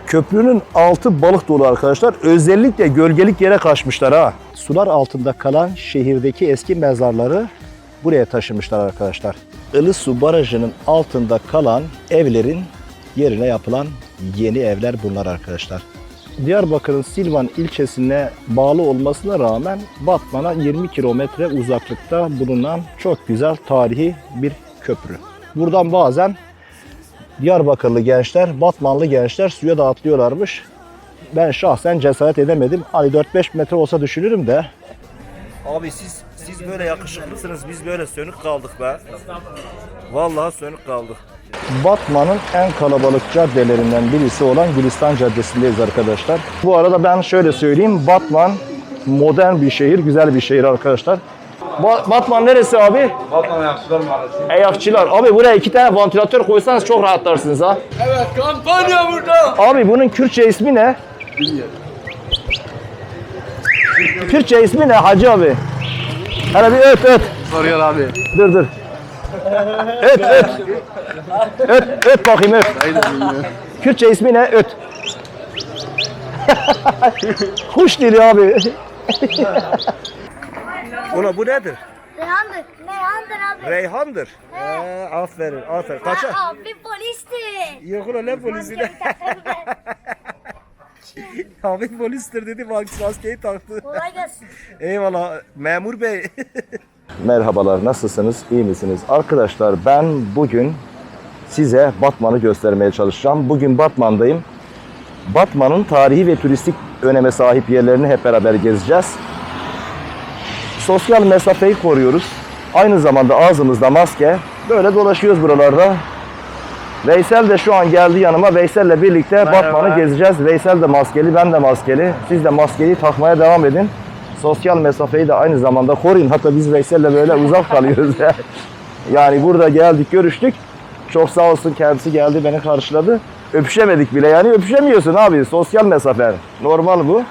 Köprünün altı balık dolu arkadaşlar. Özellikle gölgelik yere kaçmışlar ha. Sular altında kalan şehirdeki eski mezarları buraya taşımışlar arkadaşlar. Ilısu Barajı'nın altında kalan evlerin yerine yapılan yeni evler bunlar arkadaşlar. Diyarbakır'ın Silvan ilçesine bağlı olmasına rağmen Batman'a 20 kilometre uzaklıkta bulunan çok güzel tarihi bir köprü. Buradan bazen Diyarbakırlı gençler, Batmanlı gençler suya da atlıyorlarmış. Ben şahsen cesaret edemedim. Hani 4-5 metre olsa düşünürüm de. Abi siz böyle yakışıklısınız, biz böyle sönük kaldık be. Vallahi sönük kaldık. Batman'ın en kalabalık caddelerinden birisi olan Gülistan Caddesi'ndeyiz arkadaşlar. Bu arada ben şöyle söyleyeyim, Batman modern bir şehir, güzel bir şehir arkadaşlar. Batman neresi abi? Batman Ayakçılar Mahallesi. Ayakçılar. Abi buraya 2 tane vantilatör koysanız çok rahatlarsınız ha. Evet, kampanya burada. Abi bunun Kürtçe ismi ne? Bilmiyorum. Kürtçe ismi ne Hacı abi? Hele bir öt. Soruyor abi. Dur. Öt. Öt bakayım öt. Hayır bilmiyorum. Kürtçe ismi ne? Öt. Kuş dili abi. Ola bu nedir? Reyhandır. Reyhandır abi. Reyhandır. Aferin. Kaça? Abi polisti. Yok ulan ne polisi de. Abi polistir dedi, maskeyi taktı. Kolay gelsin. Eyvallah memur bey. Merhabalar, nasılsınız? İyi misiniz? Arkadaşlar ben bugün size Batman'ı göstermeye çalışacağım. Bugün Batman'dayım. Batman'ın tarihi ve turistik öneme sahip yerlerini hep beraber gezeceğiz. Sosyal mesafeyi koruyoruz. Aynı zamanda ağzımızda maske. Böyle dolaşıyoruz buralarda. Veysel de şu an geldi yanıma. Veysel'le birlikte Batman'ı gezeceğiz. Veysel de maskeli, ben de maskeli. Siz de maskeyi takmaya devam edin. Sosyal mesafeyi de aynı zamanda koruyun. Hatta biz Veysel'le böyle uzak kalıyoruz. Yani burada geldik, görüştük. Çok sağ olsun, kendisi geldi, beni karşıladı. Öpüşemedik bile, yani öpüşemiyorsun abi. Sosyal mesafe. Normal bu.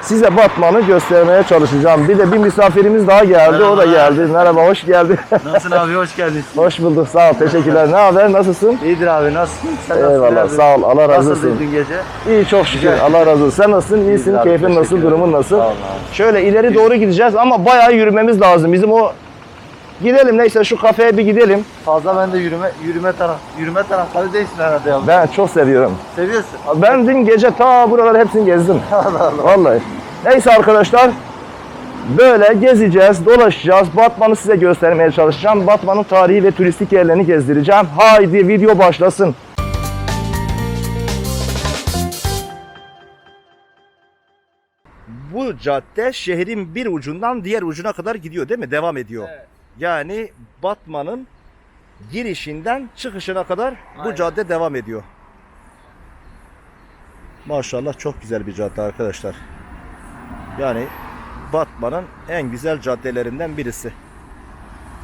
Size Batman'ı göstermeye çalışacağım. Bir de bir misafirimiz daha geldi. Merhaba. O da geldi. Merhaba, hoş geldin. Nasılsın abi, hoş geldin. Hoş bulduk, sağ ol, teşekkürler. Ne haber, nasılsın? İyidir abi, nasılsın? Sen Eyvallah, nasılsın abi? sağ ol, Allah razı olsun. Nasılsın dün gece? İyi, çok şükür, Allah razı olsun. Sen nasılsın, iyisin, abi, keyfin nasıl, teşekkür durumun ederim. nasıl? Sağ ol abi. Şöyle ileri doğru gideceğiz ama bayağı yürümemiz lazım. Bizim o... Gidelim, neyse şu kafeye bir gidelim. Fazla ben de yürüme taraftarı değilsin herhalde ya. Ben çok seviyorum. Seviyorsun. Ben dün gece ta buraları hepsini gezdim. Vallahi. Neyse arkadaşlar, böyle gezeceğiz, dolaşacağız. Batman'ı size göstermeye çalışacağım. Batman'ın tarihi ve turistik yerlerini gezdireceğim. Haydi video başlasın. Bu cadde şehrin bir ucundan diğer ucuna kadar gidiyor değil mi? Devam ediyor. Evet. Yani Batman'ın girişinden çıkışına kadar bu Aynen. cadde devam ediyor. Maşallah çok güzel bir cadde arkadaşlar. Yani Batman'ın en güzel caddelerinden birisi.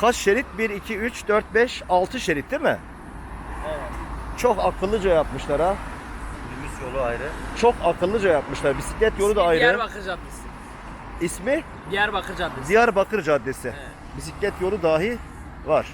Kaç şerit? 1, 2, 3, 4, 5, 6 şerit değil mi? Evet. Çok akıllıca yapmışlar ha. Minibüs yolu ayrı. Çok akıllıca yapmışlar. Bisiklet yolu da ayrı. Diyarbakır Caddesi. İsmi Diyarbakır Caddesi. Diyarbakır Caddesi. Evet. Bisiklet yolu dahi var.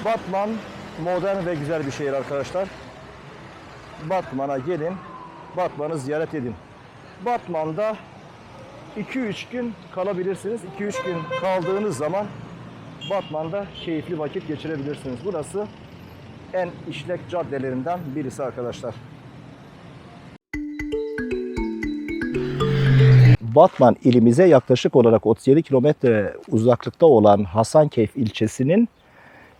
Batman modern ve güzel bir şehir arkadaşlar. Batman'a gelin, Batman'ı ziyaret edin. Batman'da 2-3 gün kalabilirsiniz. 2-3 gün kaldığınız zaman Batman'da keyifli vakit geçirebilirsiniz. Burası en işlek caddelerinden birisi arkadaşlar. Batman ilimize yaklaşık olarak 37 kilometre uzaklıkta olan Hasankeyf ilçesinin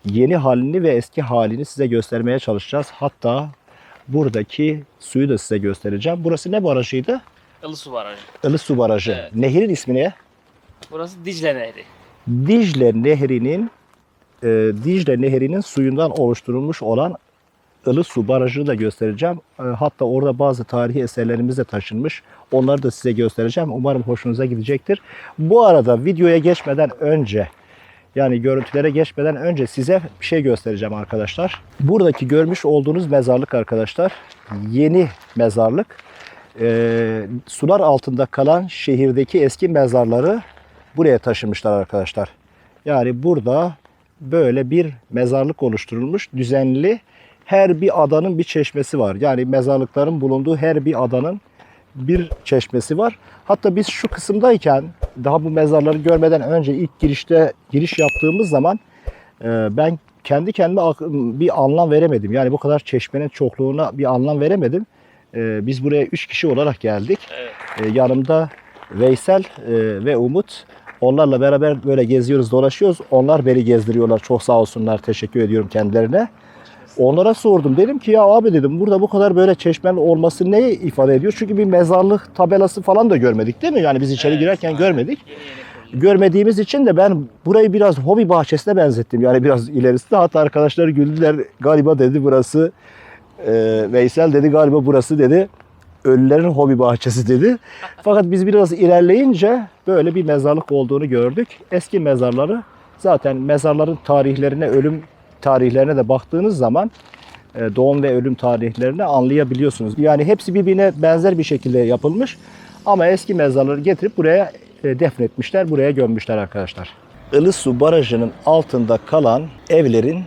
yeni halini ve eski halini size göstermeye çalışacağız. Hatta buradaki suyu da size göstereceğim. Burası ne barajıydı? Ilısu Barajı. Ilısu Barajı. Evet. Nehrin ismi ne? Burası Dicle Nehri. Dicle Nehri'nin suyundan oluşturulmuş olan Ilısu Barajı'nı da göstereceğim. Hatta orada bazı tarihi eserlerimiz de taşınmış. Onları da size göstereceğim. Umarım hoşunuza gidecektir. Bu arada videoya geçmeden önce, yani görüntülere geçmeden önce size bir şey göstereceğim arkadaşlar. Buradaki görmüş olduğunuz mezarlık arkadaşlar, yeni mezarlık. Sular altında kalan şehirdeki eski mezarları buraya taşımışlar arkadaşlar. Yani burada böyle bir mezarlık oluşturulmuş, düzenli. Her bir adanın bir çeşmesi var. Yani mezarlıkların bulunduğu her bir adanın bir çeşmesi var. Hatta biz şu kısımdayken, daha bu mezarları görmeden önce ilk giriş yaptığımız zaman ben kendi kendime bir anlam veremedim. Yani bu kadar çeşmenin çokluğuna bir anlam veremedim. Biz buraya 3 kişi olarak geldik. Evet. Yanımda Veysel ve Umut. Onlarla beraber böyle geziyoruz, dolaşıyoruz. Onlar beni gezdiriyorlar. Çok sağ olsunlar. Teşekkür ediyorum kendilerine. Onlara sordum. Dedim ki ya abi dedim, burada bu kadar böyle çeşmenin olması neyi ifade ediyor? Çünkü bir mezarlık tabelası falan da görmedik değil mi? Yani biz içeri girerken görmedik. Görmediğimiz için de ben burayı biraz hobi bahçesine benzettim. Yani biraz ilerisinde, hatta arkadaşlar güldüler. Galiba dedi burası, Veysel dedi galiba burası dedi ölülerin hobi bahçesi dedi. Fakat biz biraz ilerleyince böyle bir mezarlık olduğunu gördük. Eski mezarları, zaten mezarların tarihlerine, ölüm tarihlerine de baktığınız zaman doğum ve ölüm tarihlerini anlayabiliyorsunuz. Yani hepsi birbirine benzer bir şekilde yapılmış ama eski mezarları getirip buraya defnetmişler, buraya gömmüşler arkadaşlar. Ilısu Barajı'nın altında kalan evlerin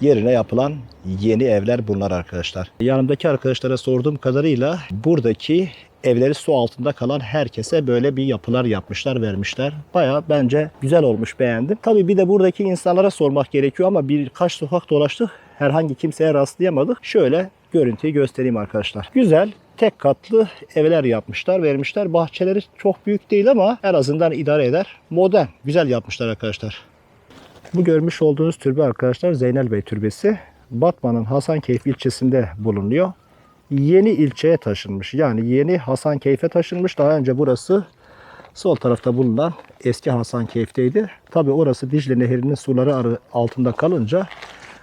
yerine yapılan yeni evler bunlar arkadaşlar. Yanımdaki arkadaşlara sorduğum kadarıyla buradaki evleri su altında kalan herkese böyle bir yapılar yapmışlar, vermişler. Bayağı bence güzel olmuş, beğendim. Tabii bir de buradaki insanlara sormak gerekiyor ama birkaç sokak dolaştık. Herhangi kimseye rastlayamadık. Şöyle görüntüyü göstereyim arkadaşlar. Güzel, tek katlı evler yapmışlar, vermişler. Bahçeleri çok büyük değil ama en azından idare eder. Modern, güzel yapmışlar arkadaşlar. Bu görmüş olduğunuz türbe arkadaşlar Zeynel Bey Türbesi. Batman'ın Hasankeyf ilçesinde bulunuyor. Yeni ilçeye taşınmış. Yani yeni Hasankeyf'e taşınmış. Daha önce burası sol tarafta bulunan eski Hasankeyf'teydi. Tabi orası Dicle Nehri'nin suları altında kalınca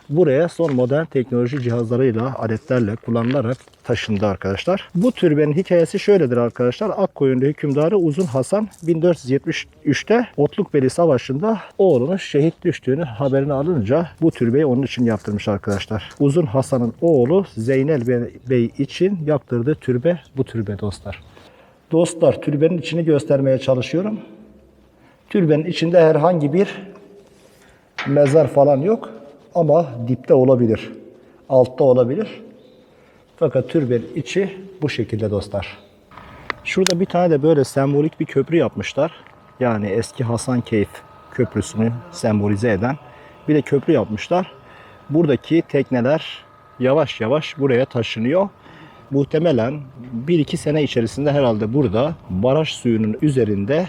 buraya son modern teknoloji cihazlarıyla, aletlerle kullanılarak taşındı arkadaşlar. Bu türbenin hikayesi şöyledir arkadaşlar. Akkoyunlu hükümdarı Uzun Hasan 1473'te Otlukbeli Savaşı'nda oğlunun şehit düştüğünü haberini alınca bu türbeyi onun için yaptırmış arkadaşlar. Uzun Hasan'ın oğlu Zeynel Bey için yaptırdığı türbe bu türbe dostlar. Dostlar, türbenin içini göstermeye çalışıyorum. Türbenin içinde herhangi bir mezar falan yok. Ama dipte olabilir, altta olabilir. Fakat türbenin içi bu şekilde dostlar. Şurada bir tane de böyle sembolik bir köprü yapmışlar. Yani eski Hasankeyf Köprüsü'nü sembolize eden bir de köprü yapmışlar. Buradaki tekneler yavaş yavaş buraya taşınıyor. Muhtemelen 1-2 sene içerisinde herhalde burada baraj suyunun üzerinde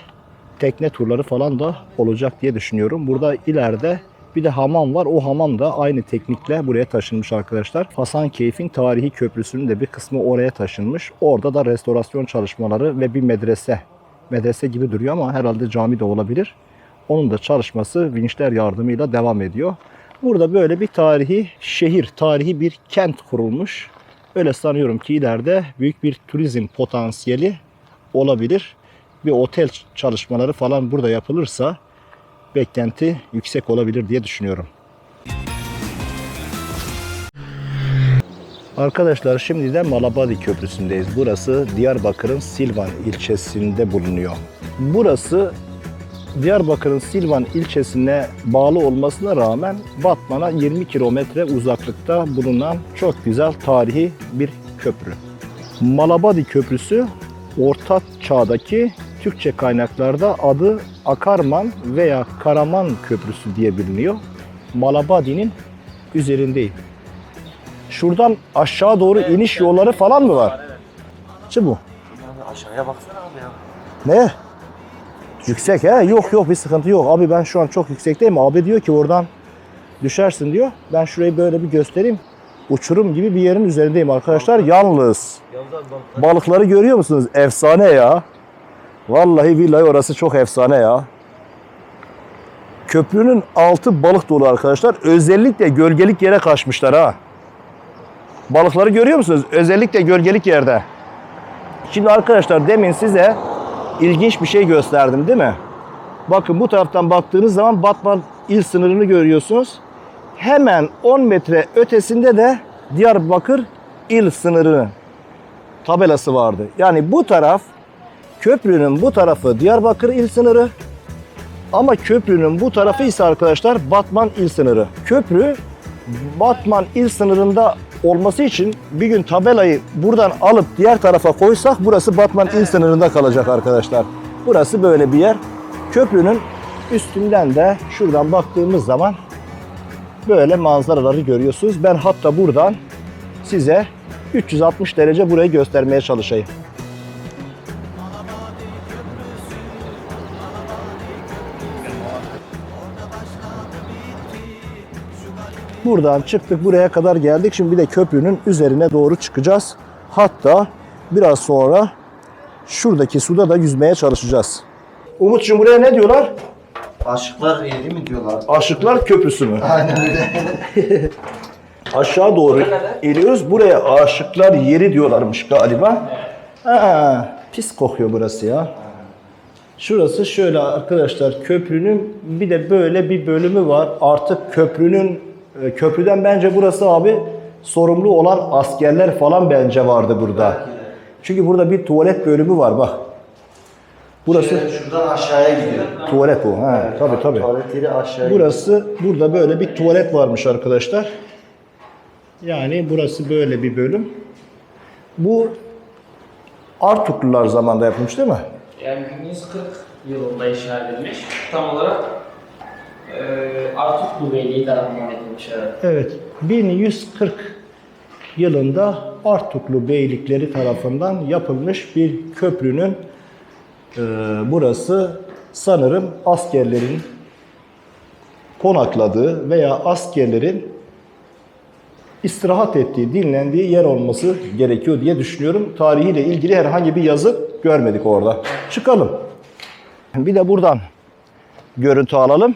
tekne turları falan da olacak diye düşünüyorum. Burada ileride bir de hamam var. O hamam da aynı teknikle buraya taşınmış arkadaşlar. Hasankeyf'in tarihi köprüsünün de bir kısmı oraya taşınmış. Orada da restorasyon çalışmaları ve bir medrese. Medrese gibi duruyor ama herhalde cami de olabilir. Onun da çalışması vinçler yardımıyla devam ediyor. Burada böyle bir tarihi şehir, tarihi bir kent kurulmuş. Öyle sanıyorum ki ileride büyük bir turizm potansiyeli olabilir. Bir otel çalışmaları falan burada yapılırsa beklenti yüksek olabilir diye düşünüyorum. Arkadaşlar şimdi de Malabadi Köprüsü'ndeyiz. Burası Diyarbakır'ın Silvan ilçesinde bulunuyor. Burası Diyarbakır'ın Silvan ilçesine bağlı olmasına rağmen Batman'a 20 kilometre uzaklıkta bulunan çok güzel tarihi bir köprü. Malabadi Köprüsü Orta Çağ'daki Türkçe kaynaklarda adı Akarman veya Karaman Köprüsü diye biliniyor. Malabadi'nin üzerindeyim. Şuradan aşağı doğru iniş yolları falan mı var? Çı bu. Aşağıya baksana abi ya. Ne? Yüksek he? Yok bir sıkıntı yok. Abi ben şu an çok yüksekteyim. Abi diyor ki oradan düşersin diyor. Ben şurayı böyle bir göstereyim. Uçurum gibi bir yerin üzerindeyim arkadaşlar. Yalnız balıkları görüyor musunuz? Efsane ya. Vallahi billahi orası çok efsane ya. Köprünün altı balık dolu arkadaşlar. Özellikle gölgelik yere kaçmışlar ha. Balıkları görüyor musunuz? Özellikle gölgelik yerde. Şimdi arkadaşlar demin size ilginç bir şey gösterdim değil mi? Bakın bu taraftan baktığınız zaman Batman il sınırını görüyorsunuz. Hemen 10 metre ötesinde de Diyarbakır il sınırı tabelası vardı. Yani bu taraf, köprünün bu tarafı Diyarbakır il sınırı. Ama köprünün bu tarafı ise arkadaşlar Batman il sınırı. Köprü Batman il sınırında olması için bir gün tabelayı buradan alıp diğer tarafa koysak burası Batman il sınırında kalacak arkadaşlar. Burası böyle bir yer. Köprünün üstünden de şuradan baktığımız zaman böyle manzaraları görüyorsunuz. Ben hatta buradan size 360 derece burayı göstermeye çalışayım. Buradan çıktık, buraya kadar geldik. Şimdi bir de köprünün üzerine doğru çıkacağız. Hatta biraz sonra şuradaki suda da yüzmeye çalışacağız. Umut'cum buraya ne diyorlar? Aşıklar yeri mi diyorlar? Aşıklar Köprüsü mü? Aynen öyle. Aşağı doğru iniyoruz. Buraya Aşıklar Yeri diyorlarmış galiba. Ha, pis kokuyor burası ya. Şurası şöyle arkadaşlar, köprünün bir de böyle bir bölümü var. Artık köprüden bence burası abi sorumlu olan askerler falan bence vardı burada. Çünkü burada bir tuvalet bölümü var bak. Burası Şuradan aşağıya gidiyor. tuvalet bu. Ha, tabii. Tuvalet yeri aşağıya Burası, burada böyle bir tuvalet varmış arkadaşlar. Yani burası böyle bir bölüm. Bu Artuklular zamanında yapılmış değil mi? Yani 1140 yılında inşa edilmiş. Tam olarak Artuklu Beyliği tarafından edilmiş. Evet. Evet. 1140 yılında Artuklu beylikleri tarafından yapılmış bir köprünün burası sanırım askerlerin konakladığı veya askerlerin istirahat ettiği, dinlendiği yer olması gerekiyor diye düşünüyorum. Tarihiyle ilgili herhangi bir yazı görmedik orada. Çıkalım. Bir de buradan görüntü alalım.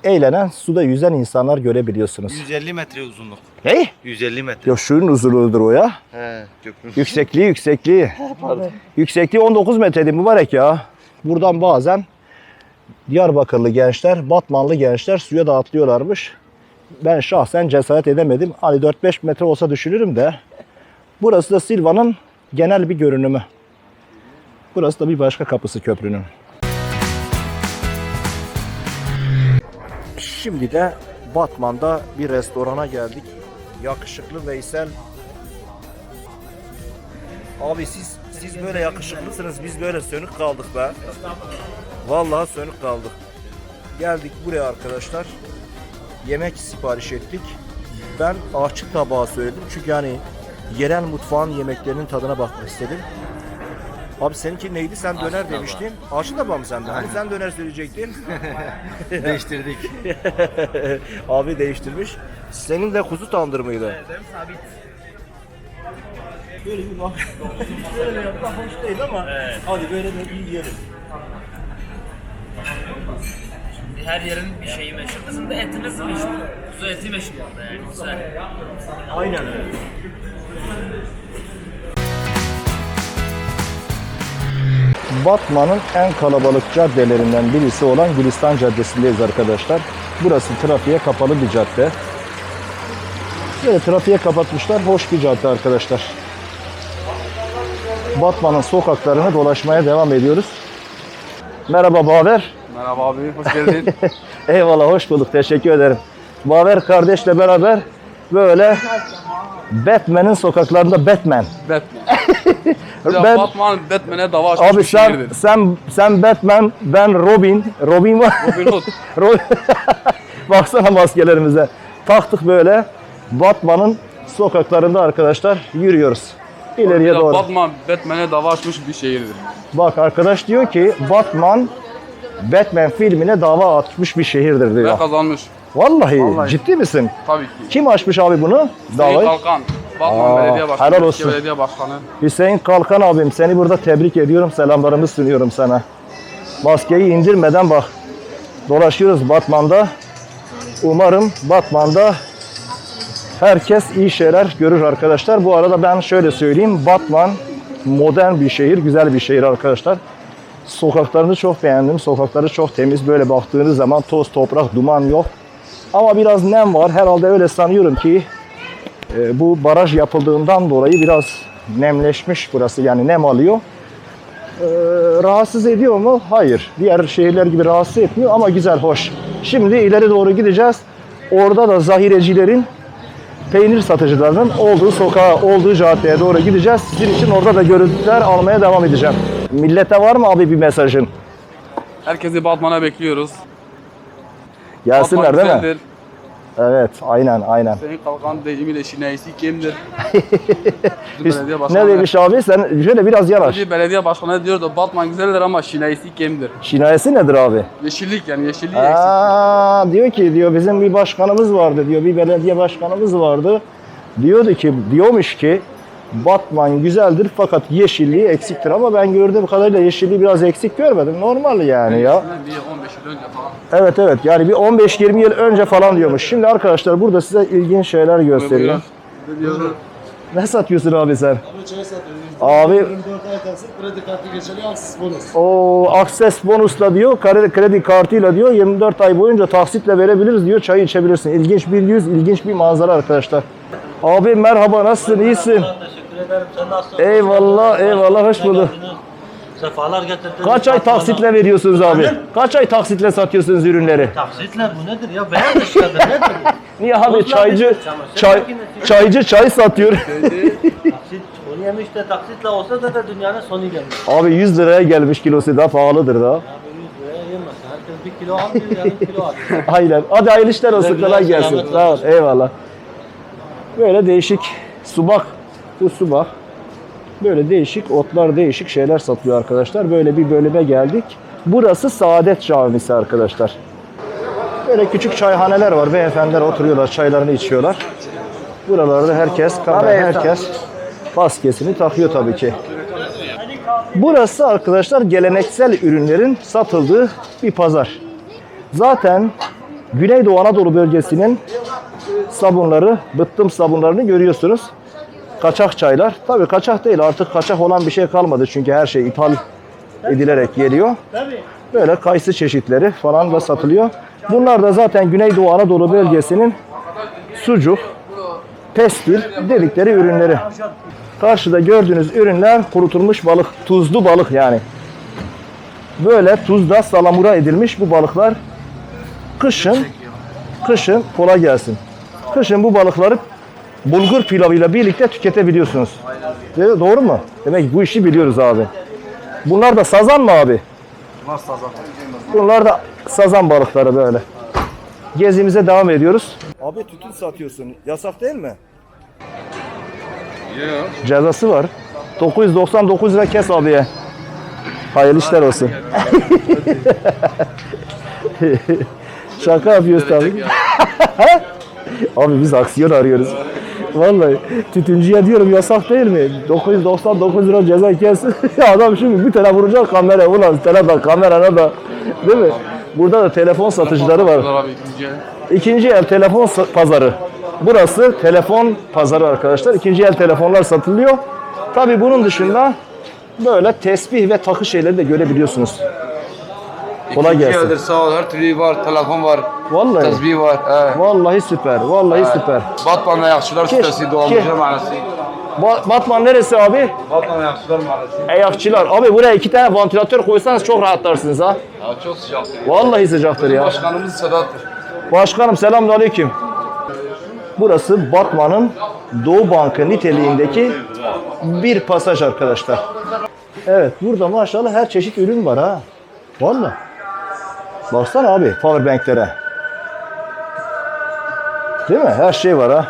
Eğlenen, suda yüzen insanlar görebiliyorsunuz. 150 metre uzunluk. Hey? 150 metre. Ya şunun uzunluğudur o ya. He, köprü. Yüksekliği. Yüksekliği 19 metreydi mübarek ya. Buradan bazen Diyarbakırlı gençler, Batmanlı gençler suya da atlıyorlarmış. Ben şahsen cesaret edemedim. Hani 4-5 metre olsa düşünürüm de. Burası da Silvan'ın genel bir görünümü. Burası da bir başka kapısı köprünün. Şimdi de Batman'da bir restorana geldik. Yakışıklı Veysel. Abi siz böyle yakışıklısınız, biz böyle sönük kaldık be. Vallahi sönük kaldık. Geldik buraya arkadaşlar. Yemek sipariş ettik. Ben ahçı tabağı söyledim çünkü yani yerel mutfağın yemeklerinin tadına bakmak istedim. Abi seninki neydi? Sen döner demiştin. Ahçı tabağı mı sende? Hani sen döner söyleyecektin? Değiştirdik. Abi değiştirmiş. Senin de kuzu tandır mıydı? Sabit. Böyle bir bak. Böyle yapmak hoş değil ama hadi böyle de bir yiyelim. Her yerin bir şeyi meşhur. Bizim de etimiz meşhur. Kuzu eti meşhur orada yani. Güzel. Aynen öyle. Batman'ın en kalabalık caddelerinden birisi olan Gülistan Caddesi'ndeyiz arkadaşlar. Burası trafiğe kapalı bir cadde. Böyle trafiğe kapatmışlar. Hoş bir cadde arkadaşlar. Batman'ın sokaklarını dolaşmaya devam ediyoruz. Merhaba Baver. Merhaba abi, hoş geldin. Eyvallah, hoş bulduk. Teşekkür ederim. Baver kardeşle beraber böyle Batman'in sokaklarında Batman. Batman. Batman'e dava açmış Abi bir şehirdir. sen Batman, ben Robin. Robin var. Robin Hood. Baksana maskelerimize. Taktık böyle. Batman'ın sokaklarında arkadaşlar yürüyoruz. İleriye doğru. Batman'e dava açmış bir şehirdir. Bak arkadaş diyor ki Batman filmine dava atmış bir şehirdir Ve diyor. kazanmış. Vallahi ciddi misin? Tabii ki. Kim açmış abi bunu? Hüseyin Davayı? Kalkan. Batman Aa, Belediye Başkanı. helal Türkiye olsun. Belediye Başkanı. Hüseyin Kalkan abim, seni burada tebrik ediyorum. Selamlarımı sunuyorum sana. Maskeyi indirmeden bak. dolaşıyoruz Batman'da. Umarım Batman'da herkes iyi şeyler görür arkadaşlar. Bu arada ben şöyle söyleyeyim. Batman modern bir şehir, güzel bir şehir arkadaşlar. Sokaklarını çok beğendim. Sokakları çok temiz. Böyle baktığınız zaman toz, toprak, duman yok. Ama biraz nem var. Herhalde öyle sanıyorum ki bu baraj yapıldığından dolayı biraz nemleşmiş burası. Yani nem alıyor. Rahatsız ediyor mu? Hayır. Diğer şehirler gibi rahatsız etmiyor ama güzel, hoş. Şimdi ileri doğru gideceğiz. Orada da zahirecilerin, peynir satıcılarının olduğu sokağa, olduğu caddeye doğru gideceğiz. Sizin için orada da görüntüler almaya devam edeceğim. Millete var mı abi bir mesajın? Herkesi Batman'a bekliyoruz. Gelsinler Batman değil mi? güzeldir. Evet, aynen. Senin kalkan deyimiyle şinayesi kimdir? Biz, Belediye ne başkanı. demiş abi? Sen şöyle biraz yanaş. Belediye başkanı diyor da Batman güzeldir ama şinayesi kimdir? Şinayesi nedir abi? Yeşillik yani yeşilliği eksik. Diyor ki bizim bir başkanımız vardı diyor. Bir belediye başkanımız vardı. Diyormuş ki Batman güzeldir fakat yeşilliği eksiktir ama ben gördüğüm kadarıyla yeşilliği biraz eksik görmedim. Normal yani ya. Bir 15 yıl önce falan. Evet yani bir 15-20 yıl önce falan diyormuş. Şimdi arkadaşlar burada size ilginç şeyler göstereyim. Diyorum. Ne satıyorsun abi sen? Abi çay satıyoruz. Abi 24 ay taksit kredi kartı geçerli aksis bonus. o akses bonusla diyor, kredi kartıyla diyor 24 ay boyunca taksitle verebiliriz diyor. Çayı içebilirsin. İlginç bir yüz, ilginç bir manzara arkadaşlar. Abi merhaba, nasılsın? İyisin? Teşekkür ederim. Sen nasılsın? Eyvallah, hoş bulduk. Sefalar getirdin. Kaç ay taksitle veriyorsunuz abi? Kaç ay taksitle satıyorsunuz ürünleri? Taksitle bu nedir ya? Beyaz eşyadır nedir? Niye abi Buzlar çaycı çay satıyor. Taksit onu yemiş de taksitle olsa da dünyanın sonu gelmiş. Abi 100 liraya gelmiş kilosu da pahalıdır da. Abi 100 liraya yemezsin. Herkes 1 kilo almıyor, yarım kilo alıyor. Aynen. Hadi hayırlı işler olsun. Güle güle, Kolay gelsin. selamet Sağ ol. Eyvallah. Böyle değişik subak. Bu subak. Böyle değişik otlar, değişik şeyler satılıyor arkadaşlar. Böyle bir bölüme geldik. Burası Saadet Camisi arkadaşlar. Böyle küçük çayhaneler var. Beyefendiler oturuyorlar, çaylarını içiyorlar. Buralarda herkes maskesini takıyor tabii ki. Burası arkadaşlar geleneksel ürünlerin satıldığı bir pazar. Zaten Güneydoğu Anadolu bölgesinin sabunları, bıttım sabunlarını görüyorsunuz. Kaçak çaylar. Tabii kaçak değil, artık kaçak olan bir şey kalmadı çünkü her şey ithal edilerek geliyor. Böyle kayısı çeşitleri falan da satılıyor. Bunlar da zaten Güneydoğu Anadolu bölgesinin sucuk, pestil dedikleri ürünleri. Karşıda gördüğünüz ürünler kurutulmuş balık, tuzlu balık yani. Böyle tuzda salamura edilmiş bu balıklar. Kışın kolay gelsin. Kışın bu balıkları bulgur pilavıyla birlikte tüketebiliyorsunuz. Doğru mu? Demek ki bu işi biliyoruz abi. Bunlar da sazan mı abi? Bunlar da sazan balıkları böyle. Gezimize devam ediyoruz. Abi tütün satıyorsun. Yasak değil mi? Yok. Cezası var. 999 lira kes abiye. Hayırlı işler olsun. Şaka yapıyoruz tabii. Abi biz aksiyon arıyoruz. Vallahi tütüncüye diyorum yasak değil mi? 999 lira ceza kes. Adam şimdi bir tane vuracak kamera. Ulan sana da kamerana da. Değil mi? Burada da telefon satıcıları var. Abi, İkinci el telefon pazarı. Burası telefon pazarı arkadaşlar. İkinci el telefonlar satılıyor. Tabii bunun dışında böyle tesbih ve takı şeyleri de görebiliyorsunuz. Kolay gelsin. Geldir, sağ ol. Her türlü var. Telefon var. Vallahi. Tesbih var. He. Vallahi süper. Vallahi süper. Batman Ayakçılar sitesi Doğanlıca Mahallesi. Batman neresi abi? Batman Ayakçılar Mahallesi. Ayakçılar. Abi buraya 2 tane vantilatör koysanız çok rahatlarsınız ha. Ya çok sıcaktır. Vallahi sıcaktır ya. Başkanımız Sedat'tır. Başkanım selamünaleyküm. Burası Batman'ın Doğu Bankı niteliğindeki bir pasaj arkadaşlar. Evet, burada maşallah her çeşit ürün var ha. Vallahi. Baksana abi powerbanklere. Değil mi? Her şey var ha.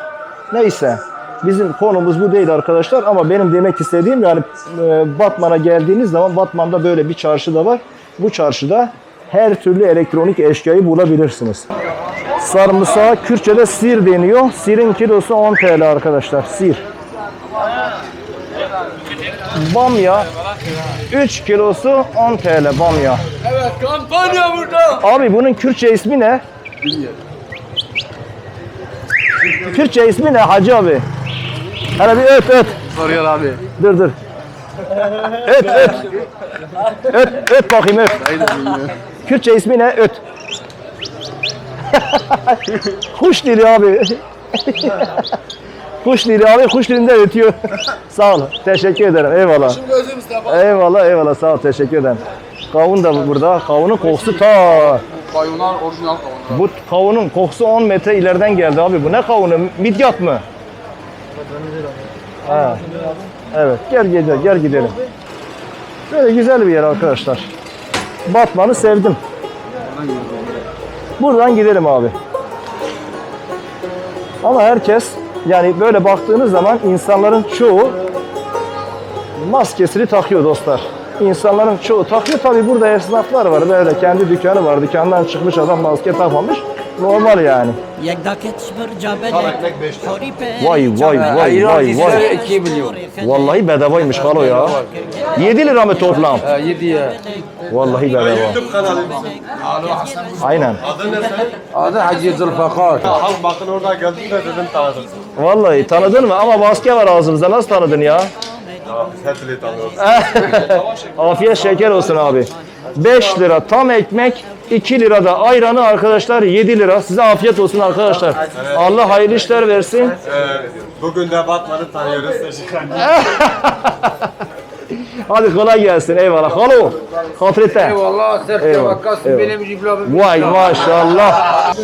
Neyse. Bizim konumuz bu değil arkadaşlar ama benim demek istediğim yani Batman'a geldiğiniz zaman Batman'da böyle bir çarşı da var. Bu çarşıda her türlü elektronik eşyayı bulabilirsiniz. Sarımsağa Kürtçe'de sir deniyor. Sirin kilosu 10 TL arkadaşlar. Sir. bamya 3 kilosu 10 TL bamya. Evet kampanya burada. Abi bunun Kürtçe ismi ne? Bilmiyorum. Kürtçe ismi ne Hacı abi? Hele bir öt. Soruyor abi. Dur. Öt. Öt bakayım öt. Dayı da bilmiyor. Kürtçe ismi ne? Öt. Kuş dili abi. Kuş dili abi, kuş dilinde ötüyor. Sağ ol, teşekkür ederim, eyvallah. Gözüm Mustafa. Eyvallah, sağ ol, teşekkür ederim. Kavun da burada, kavunun kokusu ta. Kayınlar orijinal kavunlar. Bu kavunun kokusu 10 metre ileriden geldi abi. Bu ne kavunu? Midyat mı? Ha. Evet, gel gidelim. Böyle güzel bir yer arkadaşlar. Batman'ı sevdim. Buradan gidelim abi. Ama herkes, yani böyle baktığınız zaman insanların çoğu maskesini takıyor dostlar. İnsanların çoğu takıyor. Tabi burada esnaflar var. Böyle kendi dükkanı var. Dükkandan çıkmış adam maske takmamış. Normal yani. Vay. 2 milyon. Vallahi bedavaymış halo ya. 7 lira mı toplam? 7 ya. Vallahi bedava. Aynen. Adı Hacı Zülfakar. Halk bakın oradan geldik de dedim tanıdım. Vallahi tanıdın mı? Ama maske var ağzımızda. Nasıl tanıdın ya? Her türlü tanıyoruz. Afiyet şeker olsun abi. 5 lira tam ekmek, 2 lira da ayranı arkadaşlar 7 lira. Size afiyet olsun arkadaşlar. Allah hayırlı işler versin. Bugün de Batman'ı tanıyoruz. Teşekkür ederim. Hadi kolay gelsin. Eyvallah. Halo. Hatırete. Eyvallah. Sertçe Eyvallah, bakasın eyvallah. benim ciblamım. Vay maşallah.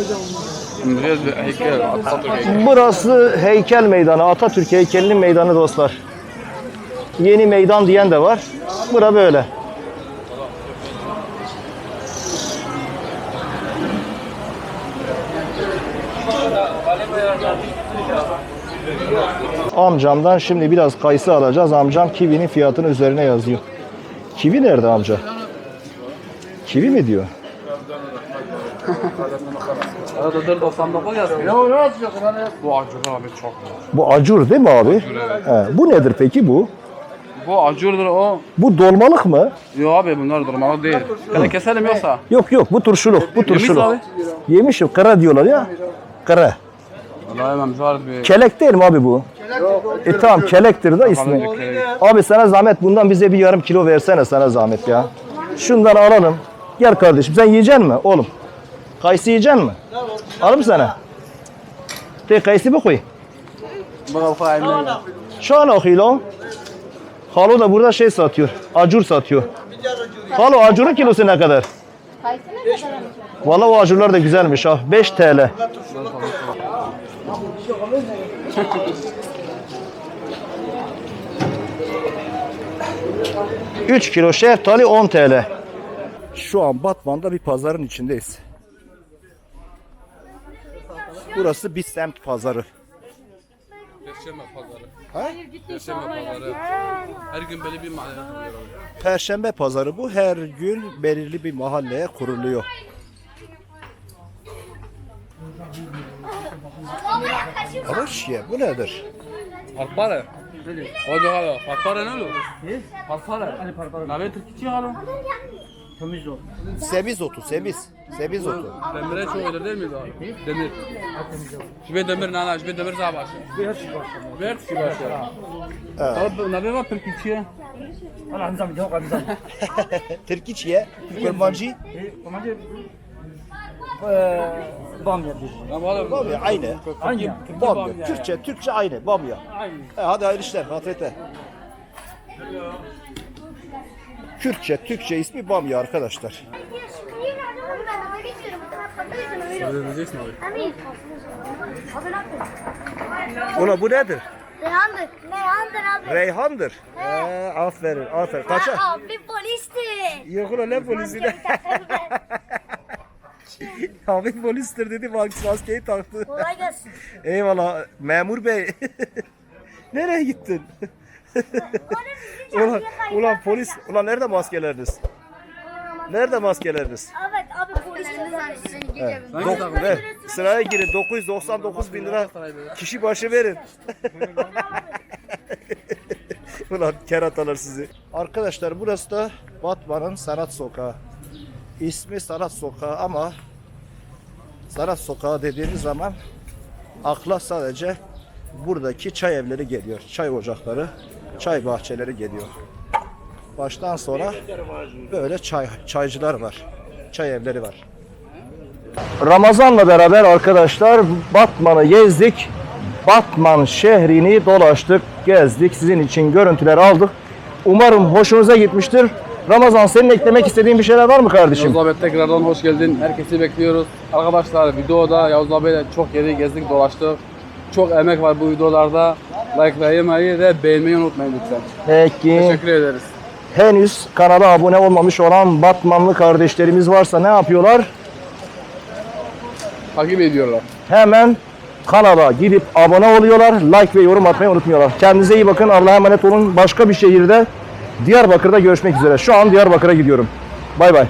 Biraz bir heykel. Atatürk heykeli. Burası heykel meydanı. Atatürk heykelinin meydanı dostlar. Yeni meydan diyen de var. Bura böyle. Amcamdan şimdi biraz kayısı alacağız. Amcam kivinin fiyatını üzerine yazıyor. Kivi nerede amca? Kivi mi diyor? Arada 4.99 yazıyor. Bu acur abi çok. Bu acur değil mi abi? He, bu nedir peki bu? Bu acurdur o. Bu dolmalık mı? Yok abi bunlar durmalı değil. Hele keselim yoksa. Yok bu turşuluk. Bu turşuluk. abi. Yemişim. Kara diyorlar ya. Kara. Vallahi hemen var bir. Kelek değil mi abi bu? Tamam kelektir de ismi. Abi sana zahmet bundan bize bir yarım kilo versene sana zahmet ya. Şundan alalım. Gel kardeşim sen yiyecek mi oğlum? Kayısı yiyecek mi? Alır sana? Te kayısı bu koy. Bana faimle. Şu an o kilo. Halo da burada şey satıyor. Acur satıyor. Halo acurun kilosu ne kadar? Vallahi o acurlar da güzelmiş ha. 5 TL. Üç kilo şeftali 10 TL. Şu an Batman'da bir pazarın içindeyiz. Burası bir semt pazarı. Perşembe pazarı. Ha? Perşembe pazarı. Her gün böyle bir mahalle kuruluyor abi. Perşembe pazarı bu. Her gün belirli bir mahalleye kuruluyor. Araşye bu nedir? Parpare. O da hala. Parpare ne olur? Parpare. Hani parpare. Ne Türkçe hala? Semiz otu, semiz. Semiz otu. Demire çok öyle değil miydi abi? Demir. Şüphe demir nana, şüphe demir zabaşı. Ver şu başı. Abi ne var Türkçe? Türkiye, kurmancı. Bamya Ya valla. Bamya aynı. Bamya. Türkçe aynı. Bamya. Hadi hayırlı işler. Hatırete. Türkçe ismi Bamya arkadaşlar. Öğreneceksin abi. Ulan bu nedir? Reyhandır. Reyhandır abi. Reyhandır. Aferin. Kaça? Abi polisti. Yok ulan ne polisi de. Abi polistir dedi maskeyi taktı. Kolay gelsin. Eyvallah memur bey. Nereye gittin? ulan polis. Ulan nerede maskeleriniz? Nerede maskeleriniz? Evet abi polisti. Ver. Sıraya girin 999 bin lira kişi başı verin. Ulan keratalar sizi. Arkadaşlar burası da Batman'ın Sanat Sokağı. İsmi Sanat Sokağı ama Sanat Sokağı dediğimiz zaman akla sadece buradaki çay evleri geliyor. Çay ocakları, çay bahçeleri geliyor. Baştan sona böyle çaycılar var. Çay evleri var. Ramazan'la beraber arkadaşlar Batman'ı gezdik. Batman şehrini dolaştık, gezdik. Sizin için görüntüler aldık. Umarım hoşunuza gitmiştir. Ramazan, senin eklemek istediğin bir şeyler var mı kardeşim? Yavuz abi tekrardan hoş geldin. Herkesi bekliyoruz. Arkadaşlar videoda Yavuz abiyle çok yeri gezdik, dolaştık. Çok emek var bu videolarda. Like'lamayı ve beğenmeyi unutmayın lütfen. Peki. Teşekkür ederiz. Henüz kanala abone olmamış olan Batmanlı kardeşlerimiz varsa ne yapıyorlar? Takip ediyorlar. Hemen kanala gidip abone oluyorlar. Like ve yorum atmayı unutmuyorlar. Kendinize iyi bakın. Allah'a emanet olun. Başka bir şehirde Diyarbakır'da görüşmek üzere. Şu an Diyarbakır'a gidiyorum. Bay bay.